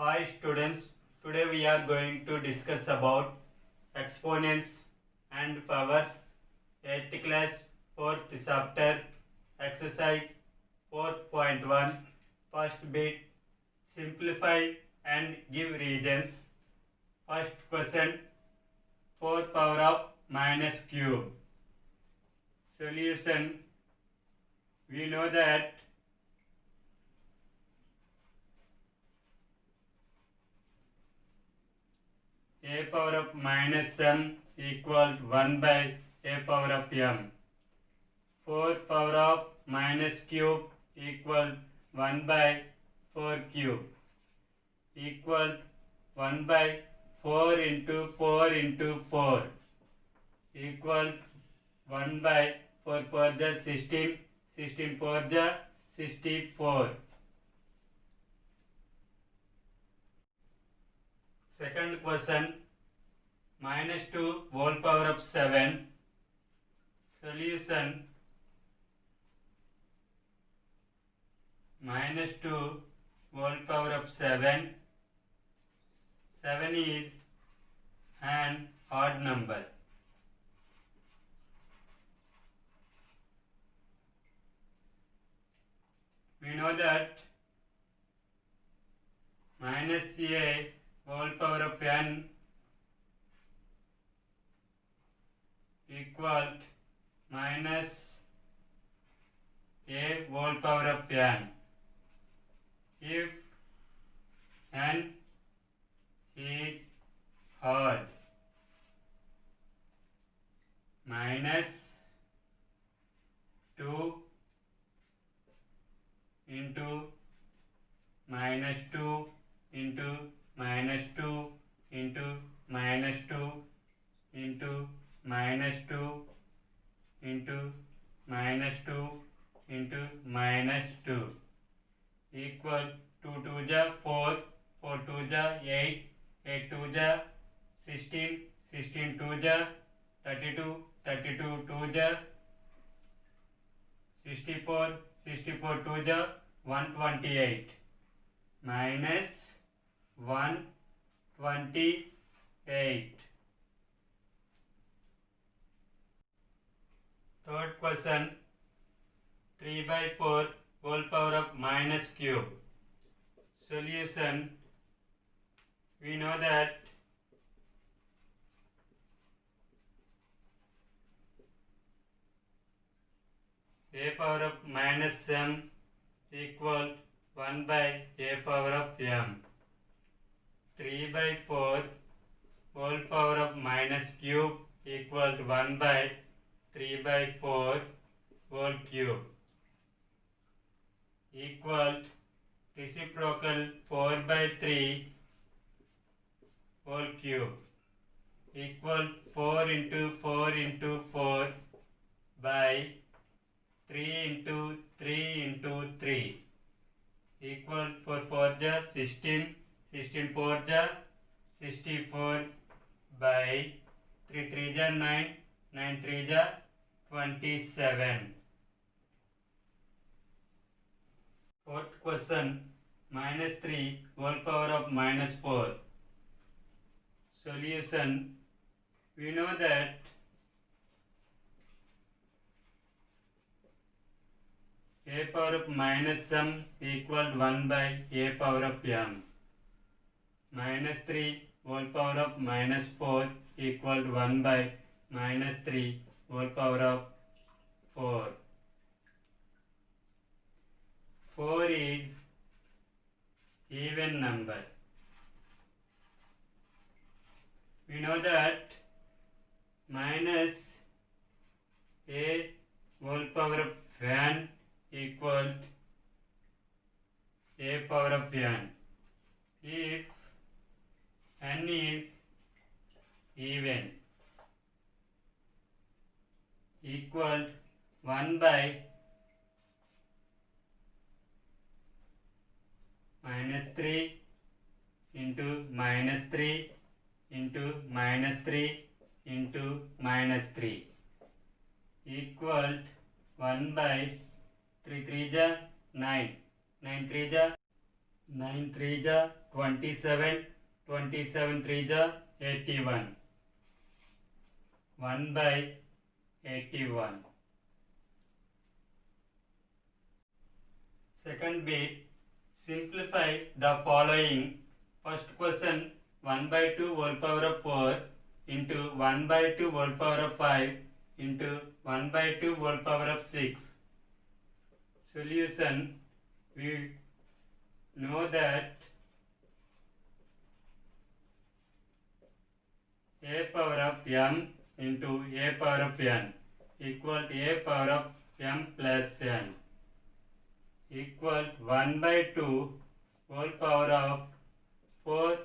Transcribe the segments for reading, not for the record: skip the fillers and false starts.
Hi students, today we are going to discuss about exponents and powers, 8th class, 4th chapter, exercise 4.1, first bit, simplify and give reasons. First question, 4 power of minus cube. Solution, we know that a power of minus m equals 1 by a power of m. 4 power of minus cube equals 1 by 4 cube equals 1 by 4 into 4 into 4 equals 1 by 4 4 the 16, 16 4 the 64. Second question, minus 2 whole power of 7. Solution, minus 2 whole power of 7. 7 is an odd number. We know that minus a whole power of n equals minus a whole power of n. If n is odd, minus 2 into minus 2 into minus 2 into minus 2 into minus 2 into minus 2 into minus 2 equal 2 2 ja 4, 4 2 ja 8, 8 2 ja 16, 16 2 ja 32, 32 2 ja 64, 64 2 ja 128 minus 128. Third question, 3 by 4 whole power of minus cube. Solution, we know that a power of minus m equal 1 by a power of m. 3 by 4 whole power of minus cube equal to 1 by 3 by 4 whole cube equal reciprocal 4 by 3 whole cube equal 4 into 4 into 4 by 3 into 3 into 3 equal 4 4 ja 16, 16 4 ja 64 by 3 3 ja 9, 9 3 ja 27. Fourth question, minus 3 whole power of minus 4. Solution, we know that a power of minus m equal 1 by a power of m. Minus 3 whole power of minus 4 equal 1 by minus 3 whole power of 4. 4 is even number. We know that minus a whole power of n equal a power of n. If n is even, equal 1 by minus 3 into minus 3 into minus 3 into minus 3 equal 1 by 3 3 ja 9, 9 3 ja 9 3 जा 27, 27 3 जा 81, 1 by 81. Second bit, simplify the following. First question, 1 by 2 whole power of 4 into 1 by 2 whole power of 5 into 1 by 2 whole power of 6. Solution, we know that a power of m into a power of n equal to a power of m plus n equal 1 by 2 whole power of 4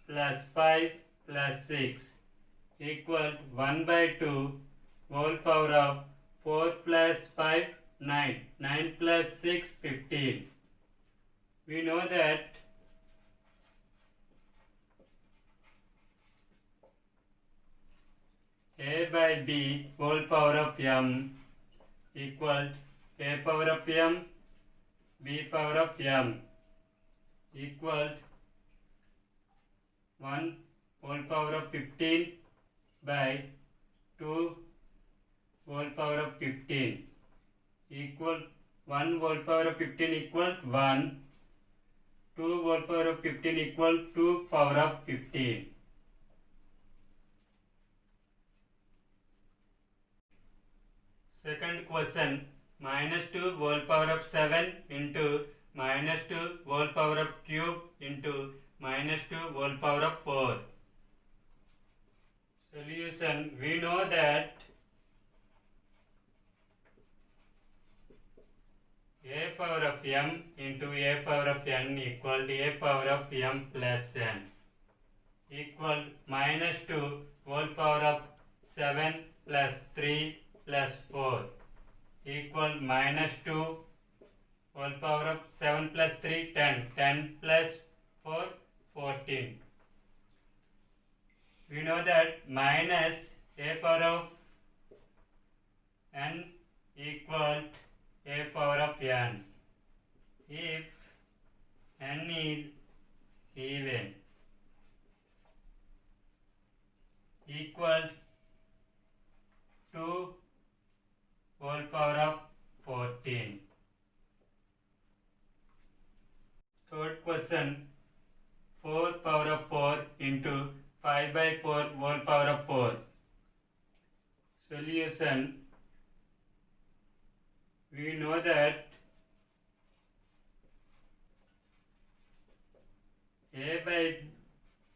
plus 5 plus 6 equal 1 by 2 whole power of 4 plus 5 9, 9 plus 6 15. We know that a by b whole power of m equal a power of m b power of m equal 1 whole power of 15 by 2 whole power of 15 equal 1 whole power of 15 equal 1, 2 whole power of 15 equal 2 power of 15. Second question, minus 2 whole power of 7 into minus 2 whole power of cube into minus 2 whole power of 4. Solution, we know that a power of m into a power of n equal to a power of m plus n equal minus 2 whole power of 7 plus 3 plus 4 equal minus 2 whole power of 7 plus 3 10, 10 plus 4 14. We know that minus a power of n equal a power of n if n is even equal 2 whole power of 14. Third question, 4 power of 4 into 5 by 4 whole power of 4. Solution, we know that a by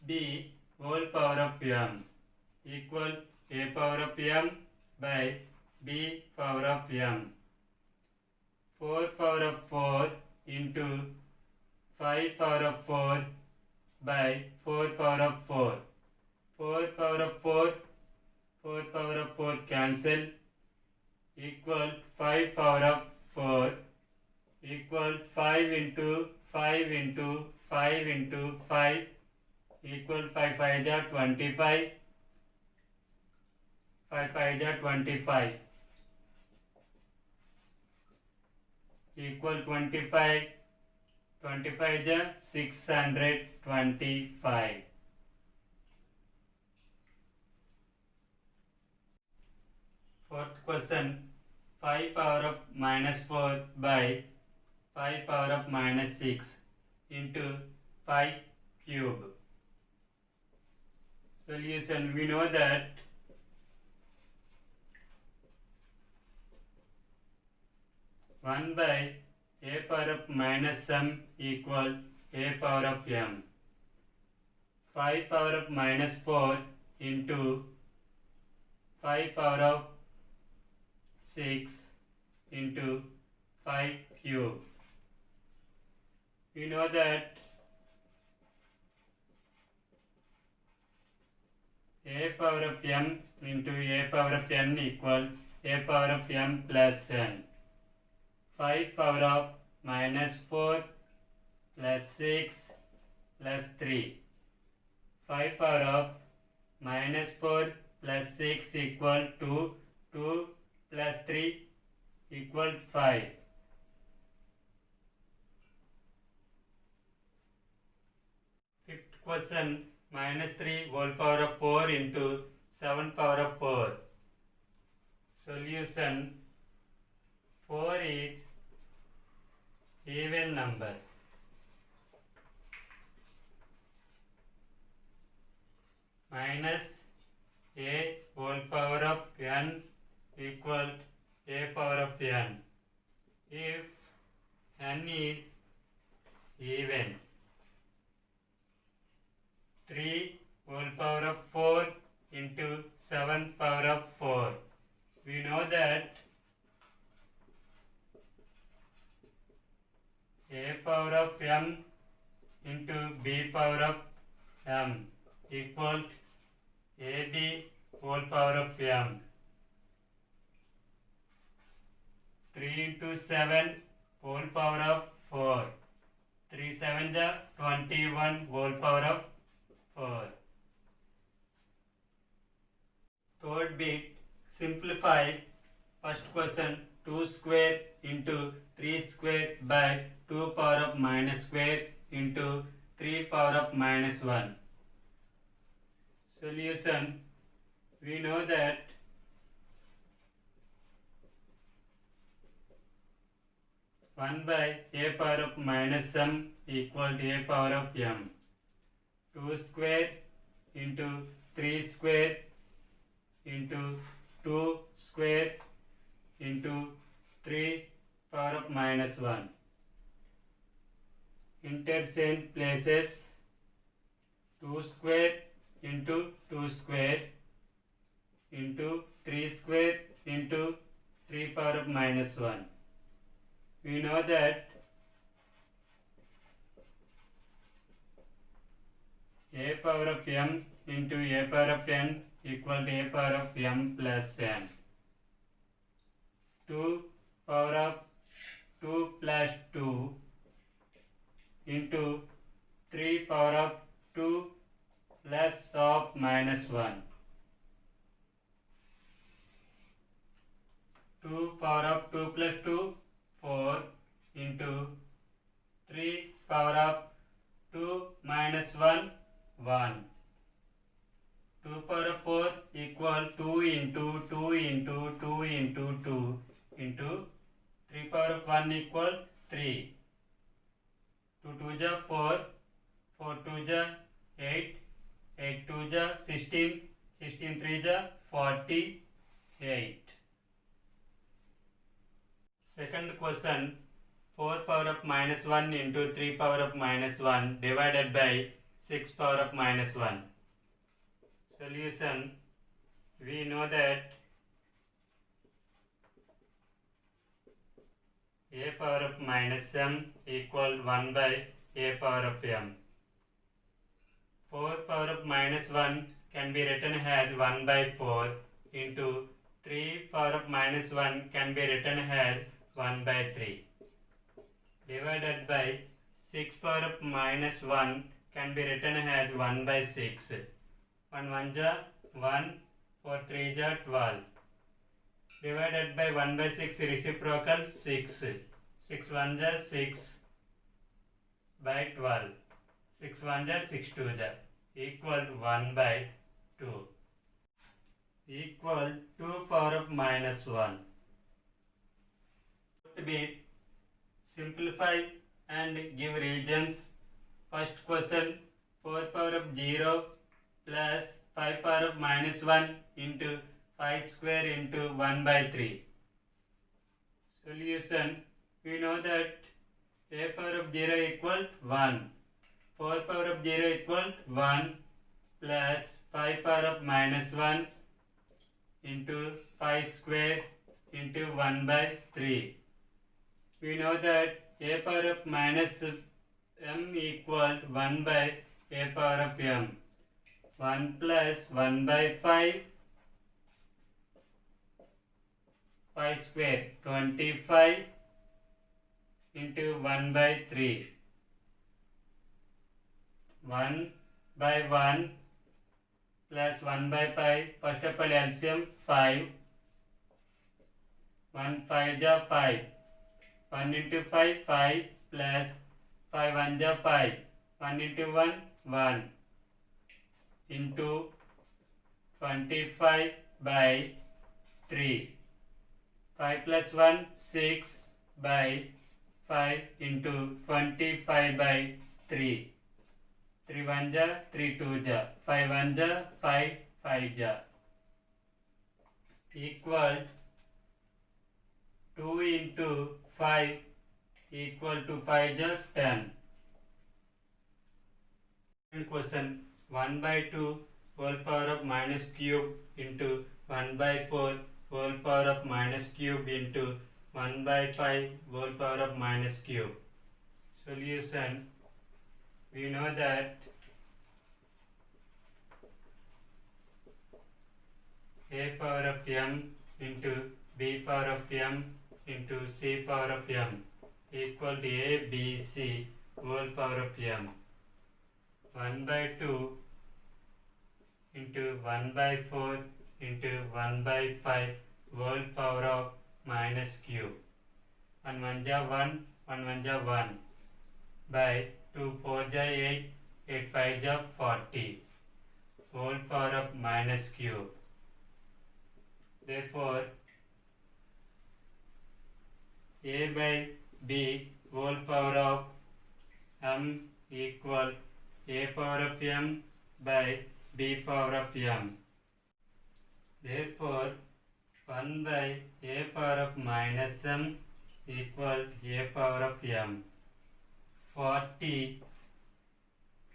b whole power of m equal a power of m by b power of m. 4 power of 4 into 5 power of 4 by 4 power of 4. 4 power of 4, 4 power of 4 cancel equal 5 power of 4 equal 5 into 5 into 5 into 5 equal 5 5 ja 25, 5 5 ja 25 equal 25, 25 ja 625. Fourth question, 5 power of minus 4 by 5 power of minus 6 into 5 cube. Solution, we know that one by a power of minus m equal a power of m. 5 power of minus 4 into 5 power of 6 into 5 cube. We know that a power of m into a power of n equal a power of m plus n. 5 power of minus 4 plus 6 plus 3. 5 power of minus 4 plus 6 equal to 2 plus 3 equal 5. question, minus 3 whole power of 4 into 7 power of 4. Solution, 4 is even number. Minus a whole power of n equal a power of n. If n is even, 3 whole power of 4 into 7 power of 4. We know that a power of m into b power of m equal ab whole power of m. 3 into 7 whole power of 4. 3 7 is 21 whole power of 4. Third bit, simplify. First question, 2 square into 3 square by 2 power of minus square into 3 power of minus 1. Solution, we know that one by a power of minus m equal to a power of m. 2 square into 3 square into 2 square into 3 power of minus 1. Interchange places. 2 square into 2 square into 3 square into 3 power of minus 1. We know that a power of m into a power of n equal to a power of m plus n. 2 power of 2 plus 2 into 3 power of 2 plus of minus 1. 2 power of 2 plus 2, 4 into 3 power of 2 minus 1, 1. 2 power of 4 equal 2 into 2 into 2 into 2 into 3 power of 1 equal 3. 2 2 ja 4, 4 2 ja 8, 8 2 ja 16, 16 3 ja 48. Second question, 4 power of minus 1 into 3 power of minus 1 divided by 6 power of minus 1. Solution, we know that a power of minus m equal 1 by a power of m. 4 power of minus 1 can be written as 1 by 4 into 3 power of minus 1 can be written as 1 by 3 divided by 6 power of minus 1 can be written as 1 by 6. 1 1 ja 1, 4 3 ja 12 divided by 1 by 6 reciprocal 6. 6 1 ja 6 by 12. 6 1 ja 6 2 ja equal to 1 by 2 equal 2 power of minus 1. To be simplify and give regions. First question, 4 power of 0 plus 5 power of minus 1 into 5 square into 1 by 3. Solution, we know that a power of 0 equal 1. 4 power of 0 equal 1 plus 5 power of minus 1 into 5 square into 1 by 3. We know that a power of minus m equal 1 by a power of m. 1 plus 1 by 5, 5 square 25 into 1 by 3. 1 by 1 plus 1 by 5, first of all LCM 5, 1 5 ja 5, 1 into 5, 5 plus 5 1 ja 5, 1 into 1, 1 into 25 by 3. 5 plus 1 6 by 5 into 25 by 3. 3 1 ja, 3 2 ja, 5 1 ja, 5 5 ja. Equal 2 into 5 equal to 5 ja 10. Question 1 by 2 whole power of minus cube into 1 by 4 whole power of minus cube into 1 by 5 whole power of minus cube. Solution, we know that a power of m into b power of m into c power of m equal to a, b, c whole power of m. 1 by 2 into 1 by 4 into 1 by 5 whole power of minus cube. 1 1 ja 1, 1 1 ja 1 by 2 4 ja 8, 8 5 ja 40 whole power of minus cube. Therefore, a by b whole power of m equal a power of m by b power of m. Therefore, 1 by a power of minus m equal a power of m. 40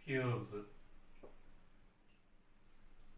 cube.